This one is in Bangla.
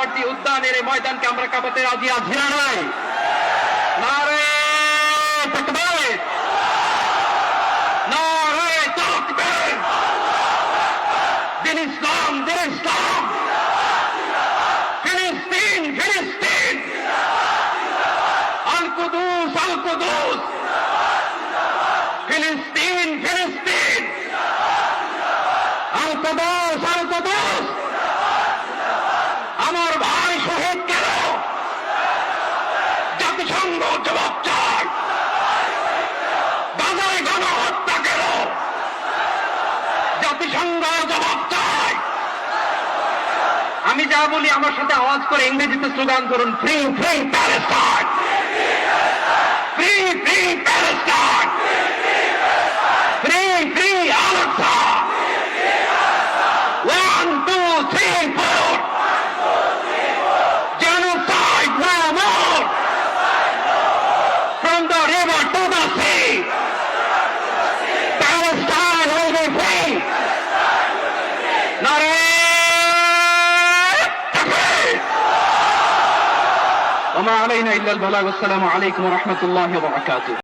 সোহরাওয়ার্দী উদ্যানের এই ময়দানকে আমরা কাঁপাতে রাজি আছি না নাই? নারে তাকবীর, নারে তাকবীর, দিন ইসলাম, দিন ইসলাম, ফিলিস্তিন, ফিলিস্তিন, আল কুদুস, আল কুদুস, ফিলিস্তিন, ফিলিস্তিন, আল কুদুস, আল কুদুস। আমার ভাই শহীদ কেন? জাতিসংঘ জবাব চায়। গাজায় গণহত্যা কেন? জাতিসংঘ জবাব চায়। আমি যা বলি আমার সাথে আওয়াজ করে ইংরেজিতে স্লোগান করুন, free free Palestine, free free Palestine, free free Al Aqsa, 1 2 3 4, genocide no more, from the river to the sea, Palestine will be free. নারে তাকবীর, ওয়া মা আলাইনা ইল্লা আল বালাগ। আসসালামু আলাইকুম ওয়া রাহমাতুল্লাহি ওয়া বারাকাতুহু।